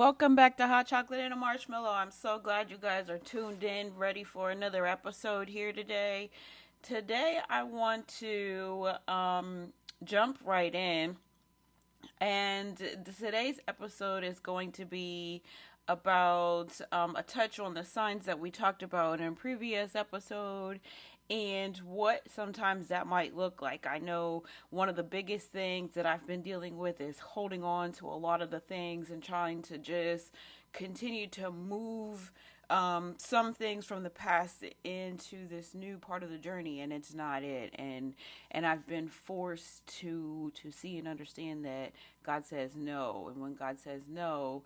Welcome back to Hot Chocolate and a Marshmallow. I'm so glad you guys are tuned in, ready for another episode here today. Today, I want to jump right in, and today's episode is going to be about a touch on the signs that we talked about in a previous episode and what sometimes that might look like. I know one of the biggest things that I've been dealing with is holding on to a lot of the things and trying to just continue to move some things from the past into this new part of the journey, and it's not it. And I've been forced to see and understand that God says no, and when God says no,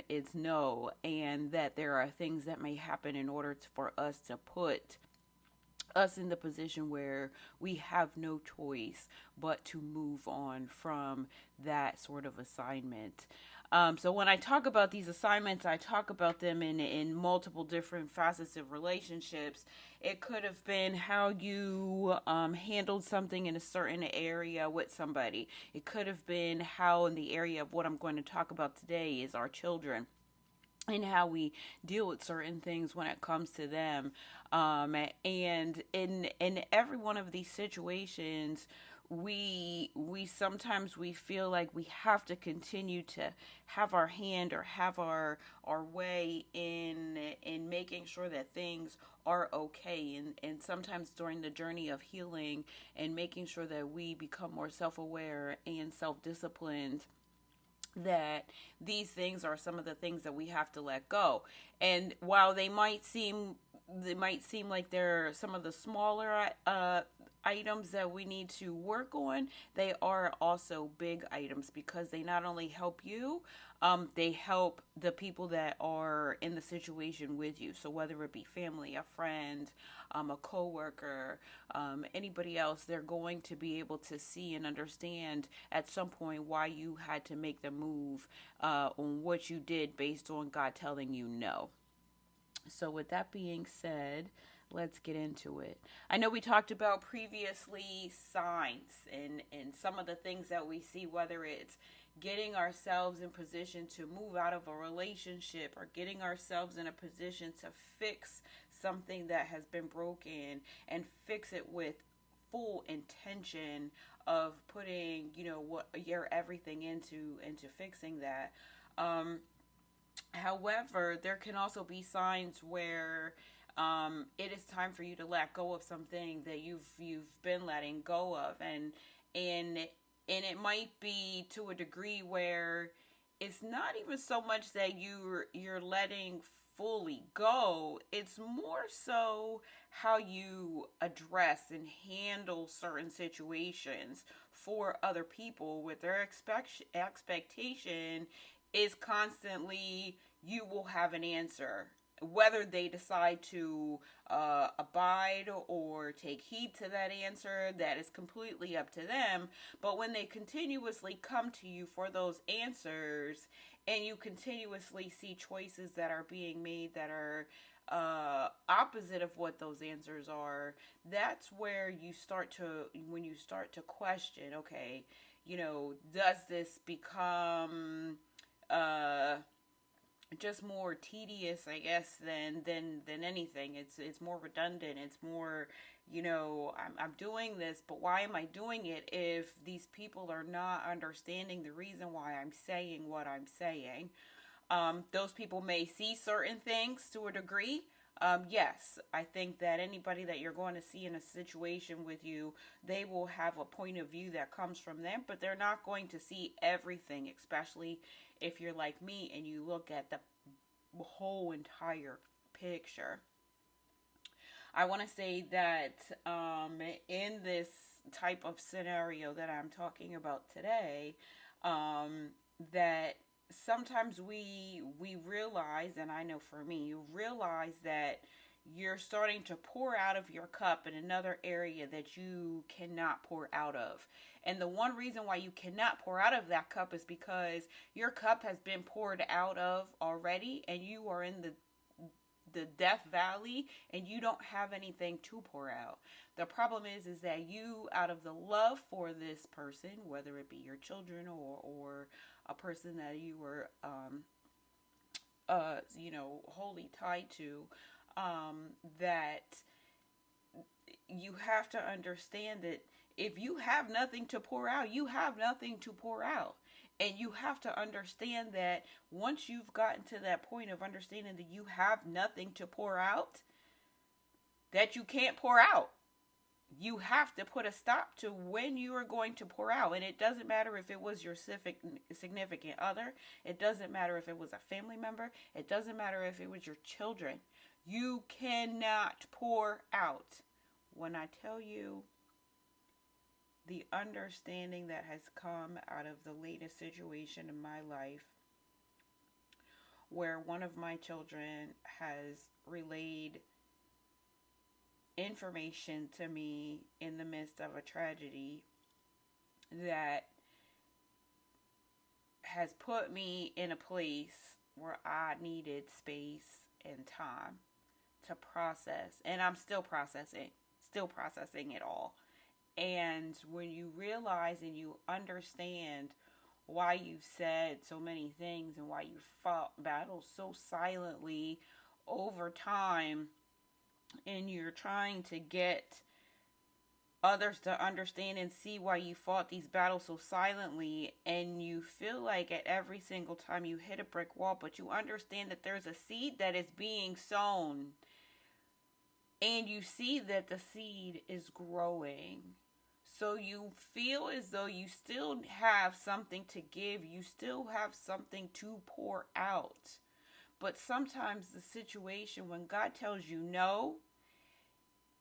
it's no, and that there are things that may happen in order for us to put us in the position where we have no choice but to move on from that sort of assignment. So when I talk about these assignments, I talk about them in multiple different facets of relationships. It could have been how you handled something in a certain area with somebody. It could have been how, in the area of what I'm going to talk about today, is our children and how we deal with certain things when it comes to them. And in every one of these situations, we sometimes we feel like we have to continue to have our hand or have our way in making sure that things are okay, and sometimes during the journey of healing and making sure that we become more self-aware and self-disciplined, that these things are some of the things that we have to let go. And while they might seem like they're some of the smaller items that we need to work on, they are also big items because they not only help you, they help the people that are in the situation with you. So whether it be family, a friend, a coworker, anybody else, they're going to be able to see and understand at some point why you had to make the move on what you did based on God telling you no. So, with that being said, let's get into it. I know we talked about previously signs and some of the things that we see, whether it's getting ourselves in position to move out of a relationship or getting ourselves in a position to fix something that has been broken and fix it with full intention of putting, what your everything into fixing that. Um, However, there can also be signs where it is time for you to let go of something that you've been letting go of, and and it might be to a degree where it's not even so much that you're letting fully go. It's more so how you address and handle certain situations for other people with their expectation is constantly you will have an answer. Whether they decide to abide or take heed to that answer, that is completely up to them. But when they continuously come to you for those answers, and you continuously see choices that are being made that are opposite of what those answers are, that's where when you start to question, okay, does this become uh just more tedious, I guess, than anything. It's more redundant. It's more, I'm doing this, but why am I doing it if these people are not understanding the reason why I'm saying what I'm saying? Those people may see certain things to a degree. Yes, I think that anybody that you're going to see in a situation with you, they will have a point of view that comes from them, but they're not going to see everything, especially if you're like me and you look at the whole entire picture. I want to say that in this type of scenario that I'm talking about today, that sometimes we realize, and I know for me, you realize that you're starting to pour out of your cup in another area that you cannot pour out of. And the one reason why you cannot pour out of that cup is because your cup has been poured out of already, and you are in the death valley and you don't have anything to pour out. The problem is that you, out of the love for this person, whether it be your children or a person that you were wholly tied to, that you have to understand that if you have nothing to pour out, you have nothing to pour out. And you have to understand that once you've gotten to that point of understanding that you have nothing to pour out, that you can't pour out. You have to put a stop to when you are going to pour out. And it doesn't matter if it was your significant other. It doesn't matter if it was a family member. It doesn't matter if it was your children. You cannot pour out. When I tell you the understanding that has come out of the latest situation in my life, where one of my children has relayed information to me in the midst of a tragedy that has put me in a place where I needed space and time to process. And I'm still processing it all. And when you realize and you understand why you've said so many things and why you fought battles so silently over time, and you're trying to get others to understand and see why you fought these battles so silently, and you feel like at every single time you hit a brick wall, but you understand that there's a seed that is being sown, and you see that the seed is growing. So you feel as though you still have something to give, you still have something to pour out. But sometimes the situation when God tells you no,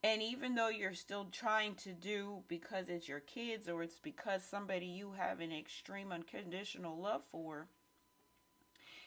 and even though you're still trying to do because it's your kids or it's because somebody you have an extreme unconditional love for,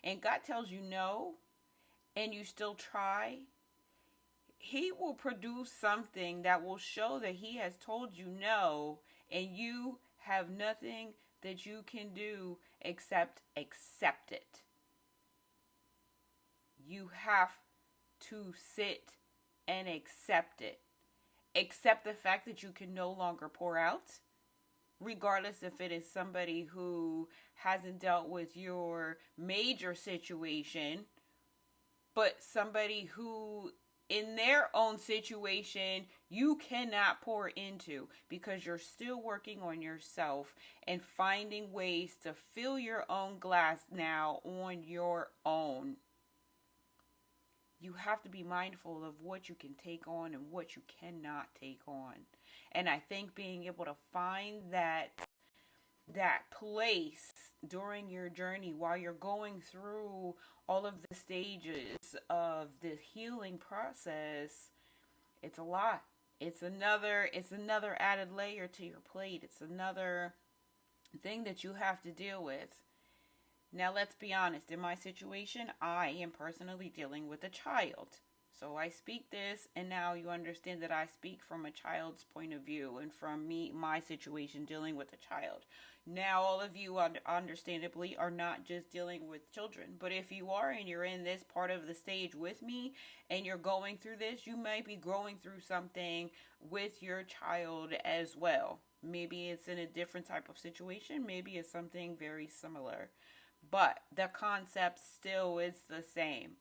and God tells you no, and you still try, He will produce something that will show that He has told you no, and you have nothing that you can do except accept it. You have to sit and accept it. Accept the fact that you can no longer pour out, regardless if it is somebody who hasn't dealt with your major situation, but somebody who in their own situation you cannot pour into because you're still working on yourself and finding ways to fill your own glass now on your own. You have to be mindful of what you can take on and what you cannot take on. And I think being able to find that place during your journey while you're going through all of the stages of the healing process, it's a lot. It's another added layer to your plate. It's another thing that you have to deal with. Now, let's be honest. In my situation, I am personally dealing with a child. So I speak this, and now you understand that I speak from a child's point of view and from my situation dealing with a child. Now, all of you, understandably, are not just dealing with children. But if you are and you're in this part of the stage with me and you're going through this, you might be going through something with your child as well. Maybe it's in a different type of situation. Maybe it's something very similar. But the concept still is the same.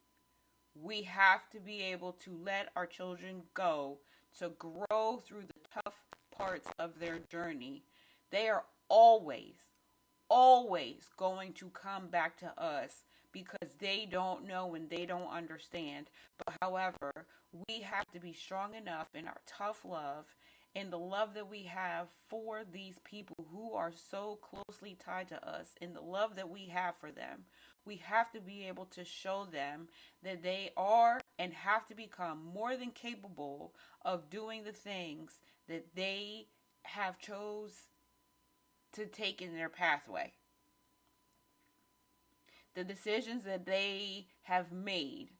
We have to be able to let our children go to grow through the tough parts of their journey. They are always going to come back to us because they don't know and they don't understand. But however, we have to be strong enough in our tough love and the love that we have for these people who are so closely tied to us, and the love that we have for them. We have to be able to show them that they are and have to become more than capable of doing the things that they have chose to take in their pathway. The decisions that they have made,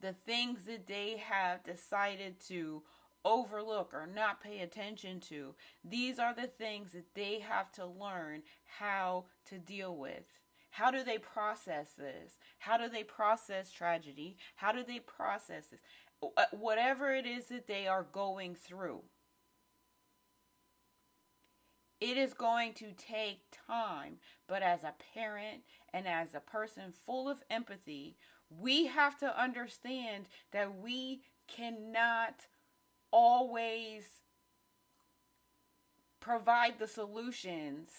the things that they have decided to overlook or not pay attention to, these are the things that they have to learn how to deal with. How do they process this? How do they process tragedy? How do they process this? Whatever it is that they are going through. It is going to take time. But as a parent and as a person full of empathy, we have to understand that we cannot always provide the solutions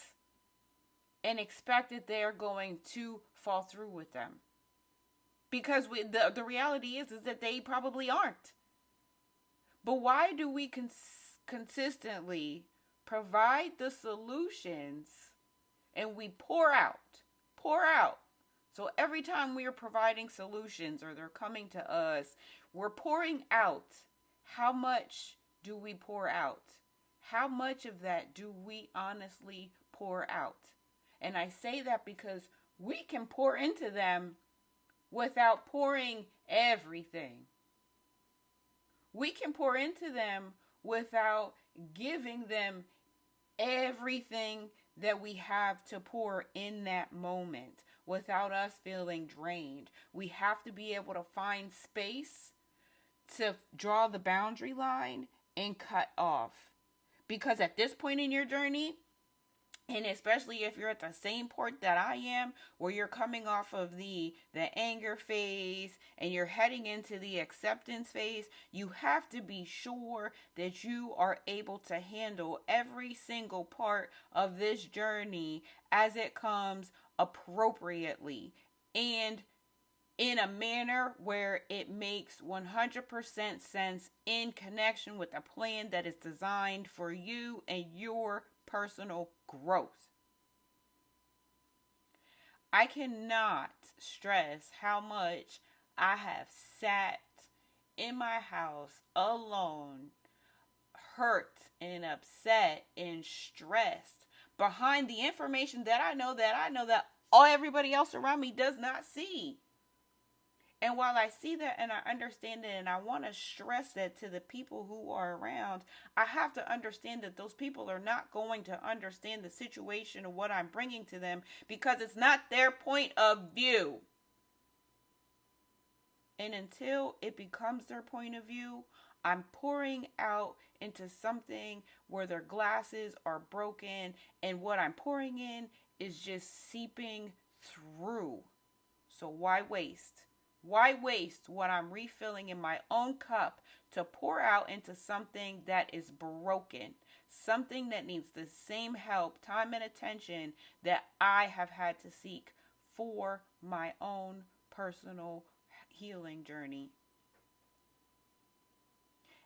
and expect that they're going to fall through with them. Because the reality is that they probably aren't. But why do we consistently provide the solutions and we pour out? Pour out. So every time we are providing solutions or they're coming to us, we're pouring out. How much do we pour out? How much of that do we honestly pour out? And I say that because we can pour into them without pouring everything. We can pour into them without giving them everything that we have to pour in that moment, without us feeling drained. We have to be able to find space to draw the boundary line and cut off. Because at this point in your journey, and especially if you're at the same point that I am, where you're coming off of the anger phase and you're heading into the acceptance phase, you have to be sure that you are able to handle every single part of this journey as it comes appropriately and in a manner where it makes 100% sense in connection with a plan that is designed for you and your personal growth. I cannot stress how much I have sat in my house alone, hurt and upset and stressed behind the information that I know that all everybody else around me does not see. And while I see that and I understand it and I want to stress that to the people who are around, I have to understand that those people are not going to understand the situation of what I'm bringing to them because it's not their point of view. And until it becomes their point of view, I'm pouring out into something where their glasses are broken and what I'm pouring in is just seeping through. So why waste? Why waste what I'm refilling in my own cup to pour out into something that is broken? Something that needs the same help, time, and attention that I have had to seek for my own personal healing journey.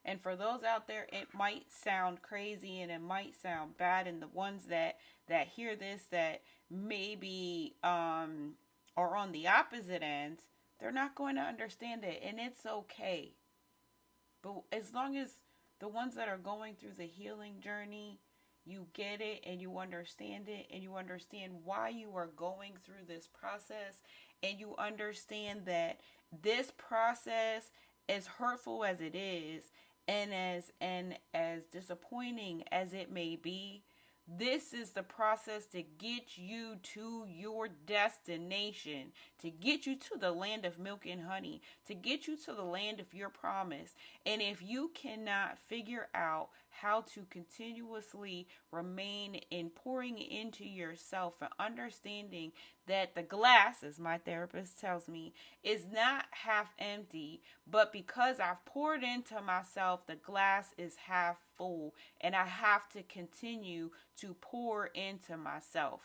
And for those out there, it might sound crazy and it might sound bad. And the ones that hear this that maybe are on the opposite end, they're not going to understand it, and it's okay. But as long as the ones that are going through the healing journey, you get it and you understand it and you understand why you are going through this process and you understand that this process, as hurtful as it is and as disappointing as it may be, this is the process to get you to your destination, to get you to the land of milk and honey, to get you to the land of your promise. And if you cannot figure out how to continuously remain in pouring into yourself and understanding that the glass, as my therapist tells me, is not half empty, but because I've poured into myself, the glass is half full, and I have to continue to pour into myself.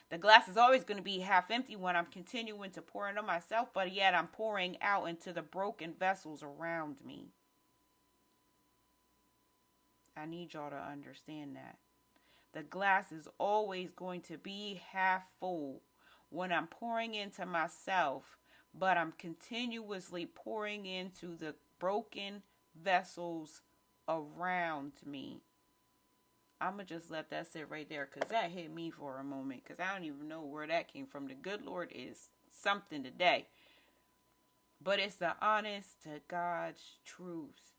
The glass is always going to be half empty when I'm continuing to pour into myself, but yet I'm pouring out into the broken vessels around me. I need y'all to understand that. The glass is always going to be half full when I'm pouring into myself, but I'm continuously pouring into the broken vessels around me. I'm going to just let that sit right there because that hit me for a moment because I don't even know where that came from. The good Lord is something today. But it's the honest to God's truth.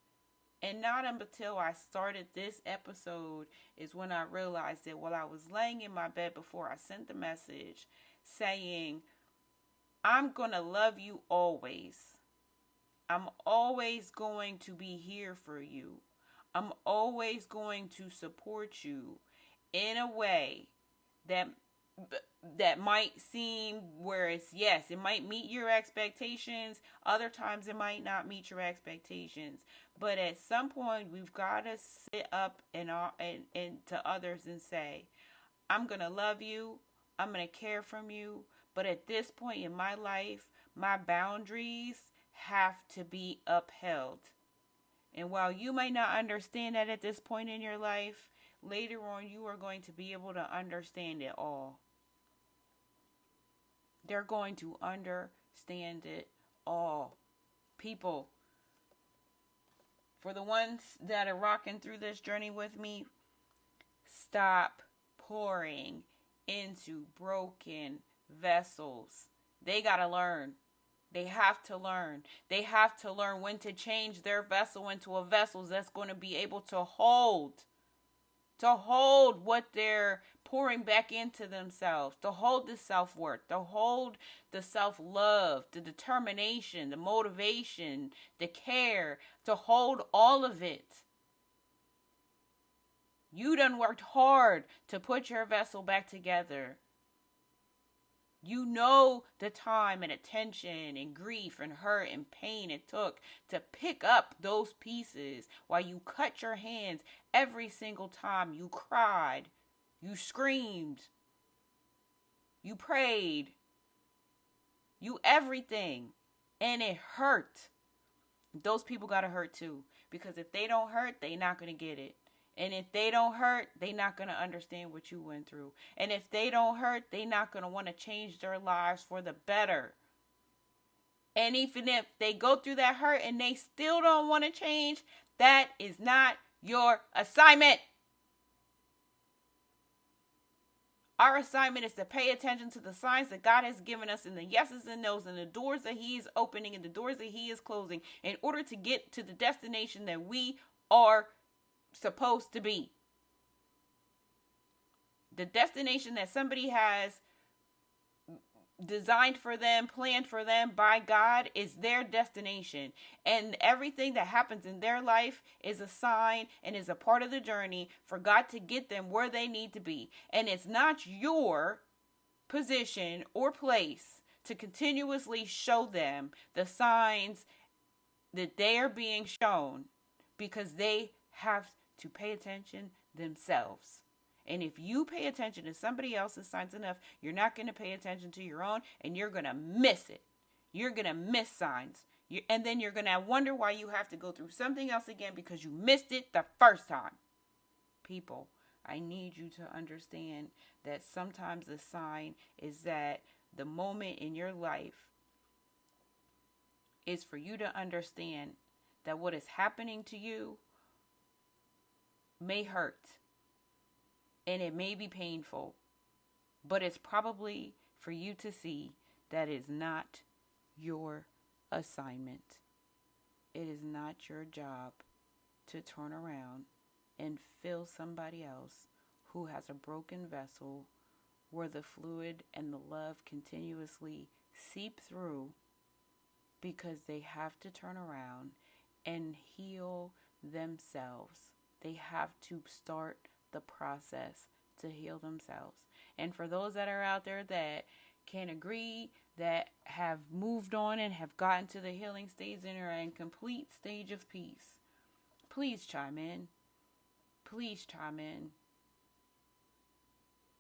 And not until I started this episode is when I realized that while I was laying in my bed before I sent the message saying, I'm going to love you always. I'm always going to be here for you. I'm always going to support you. in a way that might seem where it's, yes, it might meet your expectations. Other times it might not meet your expectations. But at some point, we've got to sit up and to others and say, I'm going to love you. I'm going to care from you. But at this point in my life, my boundaries have to be upheld. And while you might not understand that at this point in your life, later on you are going to be able to understand it all. They're going to understand it all. People, for the ones that are rocking through this journey with me, stop pouring into broken vessels. They got to learn. They have to learn. They have to learn when to change their vessel into a vessel that's going to be able to hold what they're pouring back into themselves, to hold the self-worth, to hold the self-love, the determination, the motivation, the care, to hold all of it. You done worked hard to put your vessel back together. You know the time and attention and grief and hurt and pain it took to pick up those pieces while you cut your hands every single time you cried, you screamed, you prayed, you everything. And it hurt. Those people gotta hurt too. Because if they don't hurt, they not gonna get it. And if they don't hurt, they not going to understand what you went through. And if they don't hurt, they not going to want to change their lives for the better. And even if they go through that hurt and they still don't want to change, that is not your assignment. Our assignment is to pay attention to the signs that God has given us and the yeses and nos and the doors that He is opening and the doors that He is closing in order to get to the destination that we are supposed to be. The destination that somebody has designed for them, planned for them by God, is their destination. And everything that happens in their life is a sign and is a part of the journey for God to get them where they need to be. And it's not your position or place to continuously show them the signs that they are being shown, because they have to pay attention themselves. And if you pay attention to somebody else's signs enough, you're not going to pay attention to your own, and you're going to miss it. You're going to miss signs. And then you're going to wonder why you have to go through something else again because you missed it the first time. People, I need you to understand that sometimes the sign is that the moment in your life is for you to understand that what is happening to you may hurt and it may be painful, but it's probably for you to see that is not your assignment. It is not your job to turn around and fill somebody else who has a broken vessel where the fluid and the love continuously seep through, because they have to turn around and heal themselves. They have to start the process to heal themselves. And for those that are out there that can agree, that have moved on and have gotten to the healing stage and are in complete stage of peace, please chime in. Please chime in.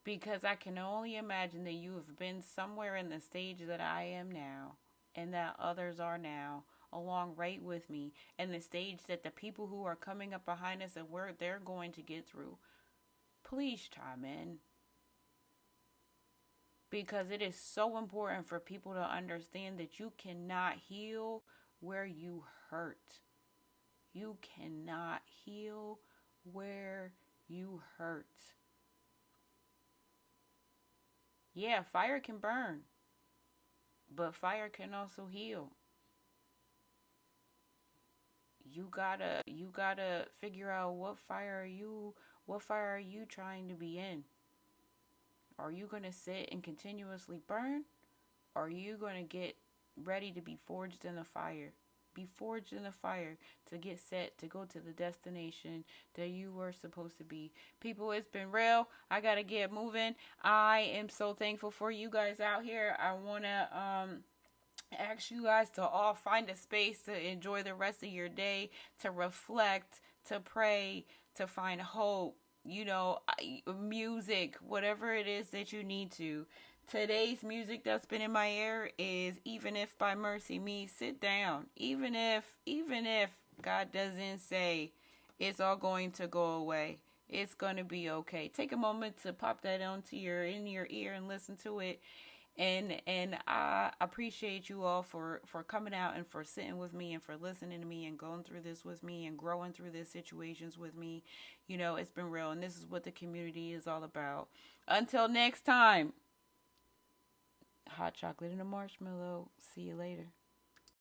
Because I can only imagine that you have been somewhere in the stage that I am now, and that others are now, along right with me, and the stage that the people who are coming up behind us and where they're going to get through. Please chime in. Because it is so important for people to understand that you cannot heal where you hurt. You cannot heal where you hurt. Yeah, fire can burn, but fire can also heal. You gotta figure out what fire are you trying to be in? Are you gonna sit and continuously burn? Or are you gonna get ready to be forged in the fire? be forged in the fire to get set to go to the destination that you were supposed to be. People, it's been real. I gotta get moving. I am so thankful for you guys out here. I wanna ask you guys to all find a space to enjoy the rest of your day, to reflect, to pray, to find hope, music, whatever it is that you need to. Today's music that's been in my ear is Even If by Mercy Me. Sit down. Even if God doesn't say it's all going to go away, it's going to be okay. Take a moment to pop that in your ear and listen to it. And I appreciate you all for coming out and for sitting with me and for listening to me and going through this with me and growing through these situations with me. It's been real, and this is what the community is all about. Until next time, hot chocolate and a marshmallow. See you later.